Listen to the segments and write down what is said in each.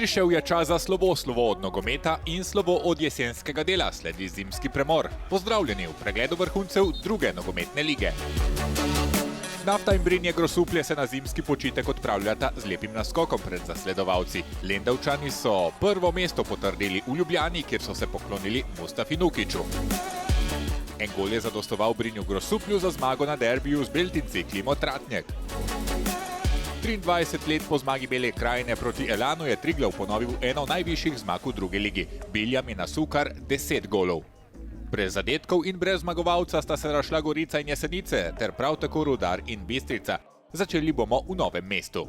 Prišel je čas za slovo od nogometa in slovo od jesenskega dela, sledi zimski premor. Pozdravljeni v pregledu vrhuncev druge nogometne lige. Nafta in Brinje Grosuplje se na zimski počitek odpravljata z lepim naskokom pred zasledovalci. Lendavčani so prvo mesto potrdili v Ljubljani, kjer so se poklonili Mustafi Nukiću. En gol je zadostoval Brinju Grosuplju za zmago na derbiju z Beltinci Klimo Tratnjek. 23 let po zmagi Bele krajine proti Elanu je Triglav ponovil eno najvišjih zmag v drugi ligi. Biljam je nasukar 10 golov. Brez zadetkov in brez zmagovalca sta se razšla Gorica in Jesenice, ter prav tako Rudar in Bistrica. Začeli bomo v Novem mestu.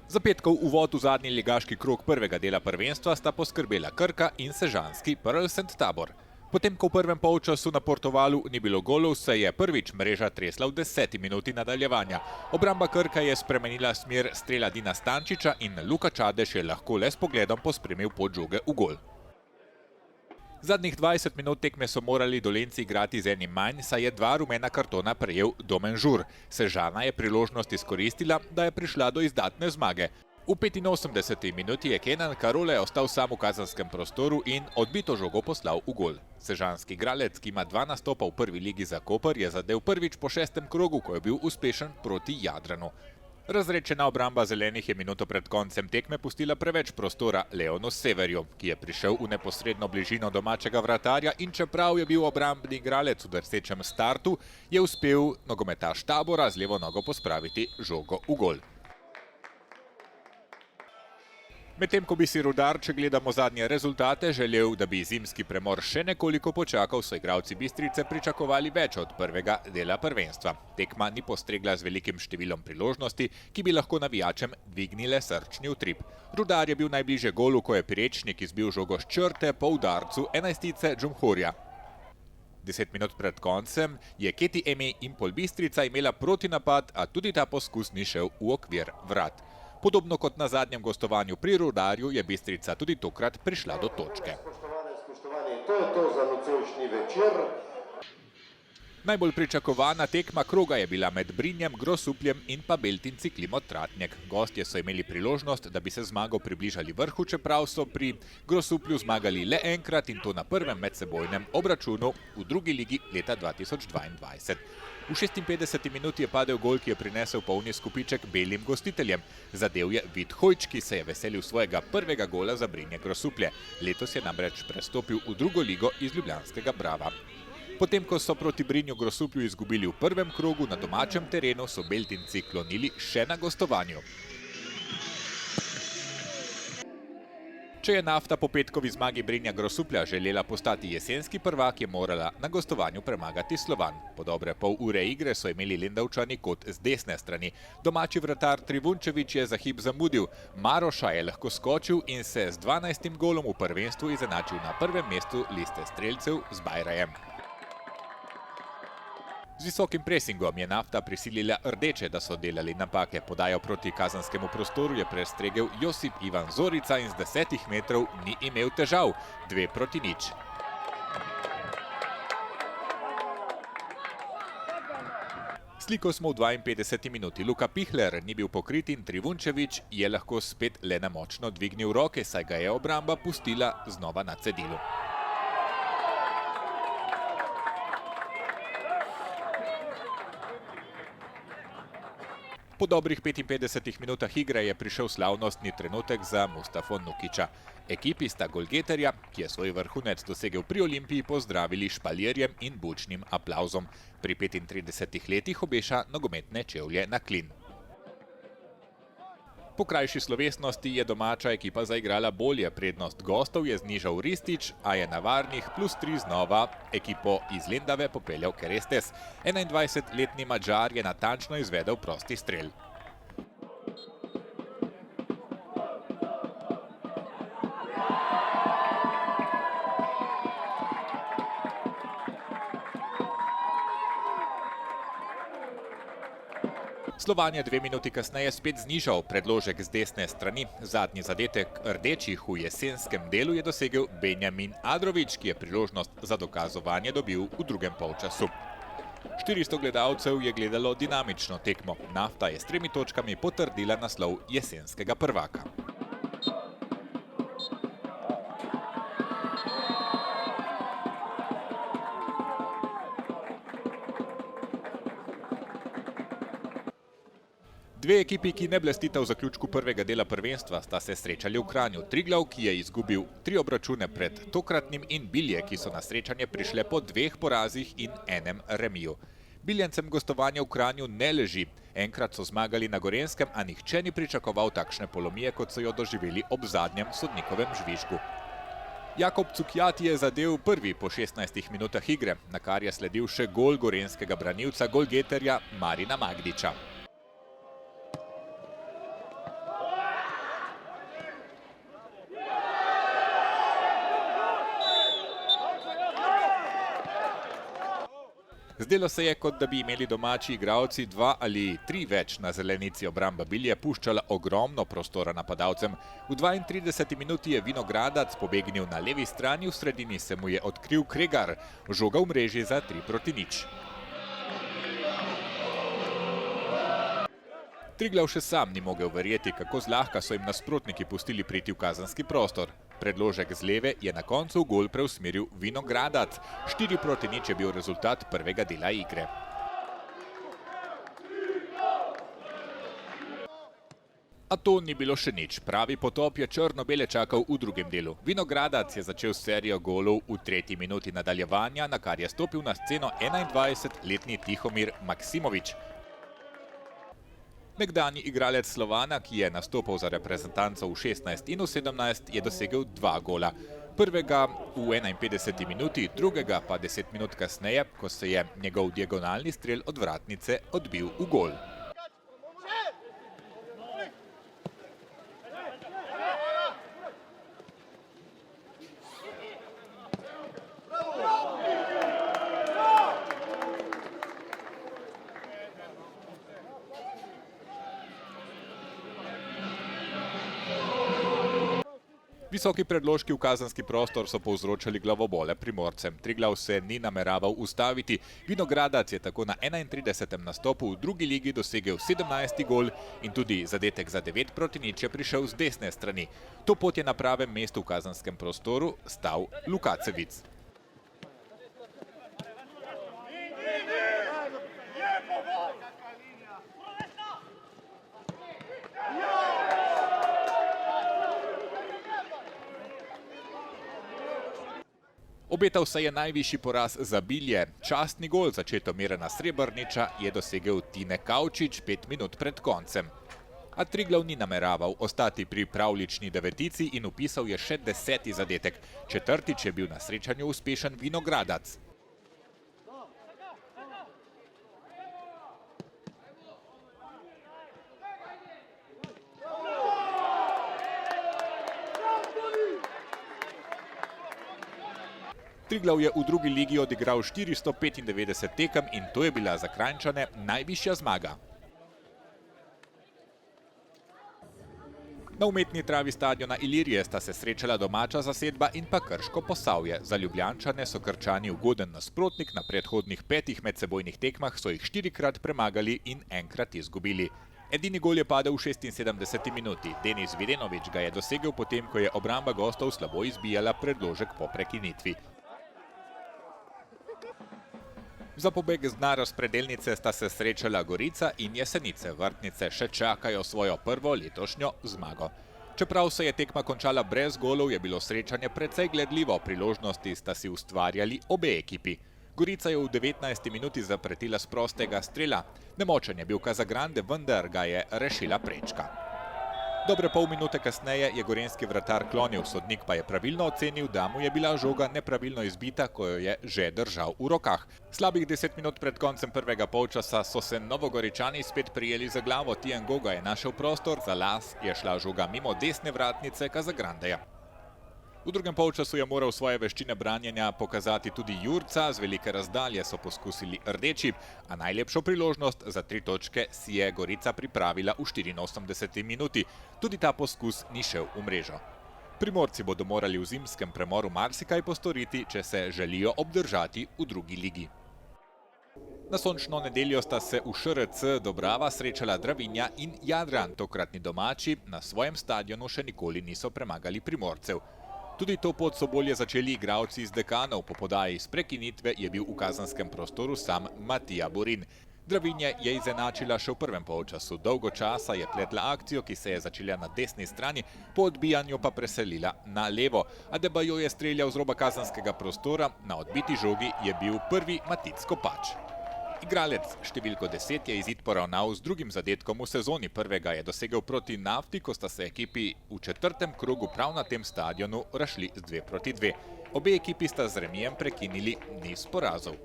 Za petkov uvod v zadnji ligaški krog prvega dela prvenstva sta poskrbela Krka in sežanski Prlsent Tabor. Potem, ko v prvem polčasu na Portovalu ni bilo golov, se je prvič mreža tresla v 10. minuti nadaljevanja. Obramba Krka je spremenila smer strela Dina Stančiča in Luka Čadež je lahko le s pogledom pospremil pot žoge v gol. Zadnjih 20 minut tekme so morali Dolenjci igrati z enim manj, saj je 2 rumena kartona prejel Domen Žur. Sežana je priložnost izkoristila, da je prišla do izdatne zmage. V 85. minuti je Kenan Karole ostal sam v kazanskem prostoru in odbito žogo poslal v gol. Sežanski igralec, ki ima 2 nastopa v prvi ligi za Koper, je zadel prvič po 6. krogu, ko je bil uspešen proti Jadranu. Razredčena obramba zelenih je minuto pred koncem tekme pustila preveč prostora Leonu Severju, ki je prišel v neposredno bližino domačega vratarja in čeprav je bil obrambni igralec v drsečem startu, je uspel nogometaš Tabora z levo nogo pospraviti žogo v gol. Medtem ko bi si Rudar, če gledamo zadnje rezultate, želel, da bi zimski premor še nekoliko počakal, so igralci Bistrice pričakovali več od prvega dela prvenstva. Tekma ni postregla z velikim številom priložnosti, ki bi lahko navijačem dvignile srčni utrip. Rudar je bil najbliže golu, ko je Pirečnik izbil žogo s črte po udarcu enajstice Džumhurja. 10 minut pred koncem je Keti Emi in Pol Bistrica imela protinapad, a tudi ta poskus ni šel v okvir vrat. Podobno kot na zadnjem gostovanju pri Rudarju je Bistrica tudi tokrat prišla do točke. To je to za nocojšnji večer. Najbolj pričakovana tekma kroga je bila med Brinjem Grosupljem in pa Beltinci Klimo Tratnjek. Gostje so imeli priložnost, da bi se zmago približali vrhu, čeprav so pri Grosuplju zmagali le enkrat in to na prvem medsebojnem obračunu v drugi ligi leta 2022. V 56. minuti je padel gol, ki je prinesel polni skupiček belim gostiteljem. Zadev je Vid Hojč, ki se je veselil svojega prvega gola za Brinje Grosuplje. Letos je namreč prestopil v drugo ligo iz ljubljanskega Brava. Potem, ko so proti Brinju Grosuplju izgubili v prvem krogu na domačem terenu, so Beltinci klonili še na gostovanju. Če je Nafta po petkovi zmagi Brinja Grosuplja želela postati jesenski prvak, je morala na gostovanju premagati Slovan. Po dobre pol ure igre so imeli Lendavčani kot z desne strani. Domači vratar Trivunčević je za hip zamudil. Maroša je lahko skočil in se z 12. golom v prvenstvu izenačil na prvem mestu liste strelcev z Bajrajem. Z visokim presingom je Nafta prisilila rdeče, da so delali napake. Podajo proti kazanskemu prostoru je prestregel Josip Ivan Zorica in z 10 metrov ni imel težav. 2-0. Sliko smo v 52. minuti. Luka Pihler ni bil pokrit in Trivunčević je lahko spet le nemočno dvignil roke, saj ga je obramba pustila znova na cedilu. Po dobrih 55 minutah igre je prišel slavnostni trenutek za Mustafo Nukića. Ekipi sta golgeterja, ki je svoj vrhunec dosegel pri Olimpiji, pozdravili špalirjem in bučnim aplavzom. Pri 35 letih obeša nogometne čevlje na klin. Po krajši slovesnosti je domača ekipa zaigrala bolje, prednost gostov je znižal Ristić, a je na varnih +3 znova ekipo iz Lendave popeljal Kerestes. 21-letni Madžar je natančno izvedel prosti strel. Slovan je 2 minuti kasneje spet znižal predložek z desne strani. Zadnji zadetek rdečih v jesenskem delu je dosegel Benjamin Adrović, ki je priložnost za dokazovanje dobil v drugem polčasu. 400 gledalcev je gledalo dinamično tekmo. Nafta je s 3 točkami potrdila naslov jesenskega prvaka. Dve ekipi, ki ne blestita v zaključku prvega dela prvenstva, sta se srečali v Kranju. Triglav, ki je izgubil 3 obračune pred tokratnim, in Bilje, ki so na srečanje prišle po 2 porazih in 1 remiju. Biljencem gostovanje v Kranju ne leži. Enkrat so zmagali na Gorenjskem, a nihče ni pričakoval takšne polomije, kot so jo doživeli ob zadnjem sodnikovem žvižgu. Jakob Cukjati je zadel prvi po 16 minutah igre, na kar je sledil še gol gorenjskega branilca golgeterja Marina Magdiča. Zdelo se je, kot da bi imeli domači igralci 2 ali 3 več na zelenici. Obramba Bilje puščala ogromno prostora napadalcem. V 32. minuti je Vinogradac pobegnil na levi strani, v sredini se mu je odkril Kregar, žoga v mreži za 3:0. Triglav še sam ni mogel verjeti, kako zlahka so jim nasprotniki pustili priti v kazenski prostor. Predložek z leve je na koncu v gol preusmeril Vinogradac. 4:0 je bil rezultat prvega dela igre. A to ni bilo še nič. Pravi potop je črno-bele čakal v drugem delu. Vinogradac je začel serijo golov v 3. minuti nadaljevanja, na kar je stopil na sceno 21-letni Tihomir Maksimovič. Nekdanji igralec Slovana, ki je nastopal za reprezentanco v 16 in v 17, je dosegel 2 gola. Prvega v 51. minuti, drugega pa 10 minut kasneje, ko se je njegov diagonalni strel od vratnice odbil v gol. Visoki predložki v kazenski prostor so povzročali glavobole Primorcem. Triglav se ni nameraval ustaviti. Vinogradac je tako na 31. nastopu v drugi ligi dosegel 17. gol in tudi zadetek za 9:0 je prišel z desne strani. To pot je na pravem mestu v kazenskem prostoru stal Lukacevic. Obetal se je najvišji poraz za Bilje. Častni gol za Četomirana Srebrniča je dosegel Tine Kavčič 5 minut pred koncem. A Triglav ni nameraval ostati pri pravlični devetici in vpisal je še 10. zadetek. Četrtič je bil na srečanju uspešen Vinogradac. Triglav je v drugi ligi odigral 495 tekem in to je bila za Kranjčane najvišja zmaga. Na umetni travi stadiona Ilirije sta se srečala domača zasedba in pa Krško Posavje. Za Ljubljančane so Krčani ugoden nasprotnik, na predhodnih 5 medsebojnih tekmah so jih 4-krat premagali in 1-krat izgubili. Edini gol je padel v 76. minuti. Denis Videnovič ga je dosegel potem, ko je obramba gostov slabo izbijala predložek po prekinitvi. Za pobeg z dna razpredelnice sta se srečala Gorica in Jesenice. Vrtnice še čakajo svojo prvo letošnjo zmago. Čeprav se je tekma končala brez golov, je bilo srečanje precej gledljivo. Priložnosti sta si ustvarjali obe ekipi. Gorica je v 19. minuti zapretila s prostega strela. Nemočen je bil Casagrande, vendar ga je rešila prečka. Dobre pol minute kasneje je gorenjski vratar klonil, sodnik pa je pravilno ocenil, da mu je bila žoga nepravilno izbita, ko jo je že držal v rokah. Slabih 10 minut pred koncem prvega polčasa so se Novogoričani spet prijeli za glavo. Tijan Goga je našel prostor, za las je šla žoga mimo desne vratnice Casagrandeja. V drugem polčasu je moral svoje veščine branjenja pokazati tudi Jurca, z velike razdalje so poskusili rdeči, a najlepšo priložnost za 3 točke si je Gorica pripravila v 84. minuti. Tudi ta poskus ni šel v mrežo. Primorci bodo morali v zimskem premoru marsikaj postoriti, če se želijo obdržati v drugi ligi. Na sončno nedeljo sta se v ŠRC Dobrava srečala Dravinja in Jadran, tokratni domači na svojem stadionu še nikoli niso premagali Primorcev. Tudi to pot so bolje začeli igralci iz Dekanov, po podaji iz prekinitve je bil v kazanskem prostoru sam Matija Borin. Dravinja je izenačila še v prvem polčasu, dolgo časa je pletla akcijo, ki se je začela na desni strani, po odbijanju pa preselila na levo. Adebayo je streljal z roba kazanskega prostora, na odbiti žogi je bil prvi Matic Kopač. Igralec številko 10 je izid poravnal z drugim zadetkom v sezoni. Prvega je dosegel proti Nafti, ko sta se ekipi v četrtem krogu prav na tem stadionu razšli z 2-2. Obe ekipi sta z remijem prekinili niz porazov.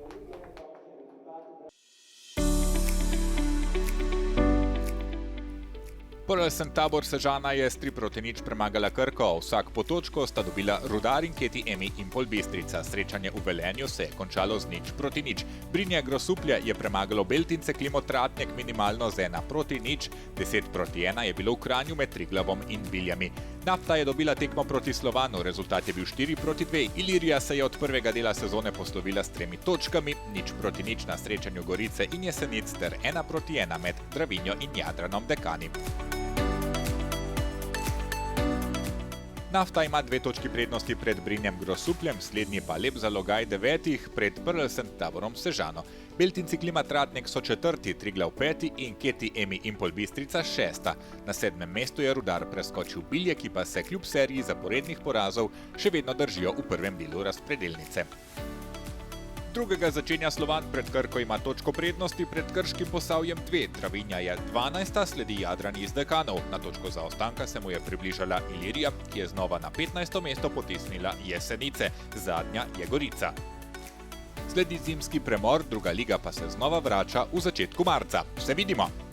PRL Tabor Sežana je s 3-0 premagala Krko. Vsak po točko sta dobila Rudar in Keti Emi Impol Bistrica. Srečanje v Velenju se je končalo z 0-0. Brinje Grosuplje je premagalo Beltince Klimo Tratnjak minimalno z 1-0. 10-1 je bilo v Kranju med Triglavom in Biljami. Nafta je dobila tekmo proti Slovanu, rezultat je bil 4-2. Ilirija se je od prvega dela sezone poslovila s 3 točkami, 0-0 na srečanju Gorice in Jesenic ter 1-1 med Dravinjo in Jadranom Dekani. Nafta ima 2 točki prednosti pred Brinjem Grosupljem, slednji pa lep zalogaj 9 pred PRL Taborom Sežano. Beltinci Klima Tratnjak so 4, Triglav 5 in Keti Emi Impol Bistrica 6. Na 7. mestu je Rudar preskočil Bilje, ki pa se kljub seriji zaporednih porazov še vedno držijo v prvem delu razpredelnice. Drugega začenja Slovan, pred Krko ima točko prednosti pred Krškim Posavjem 2. Dravinja je 12, sledi Jadran iz Dekanov. Na točko zaostanka se mu je približala Ilirija, ki je znova na 15. mesto potisnila Jesenice. Zadnja je Gorica. Sledi zimski premor, druga liga pa se znova vrača v začetku marca. Se vidimo!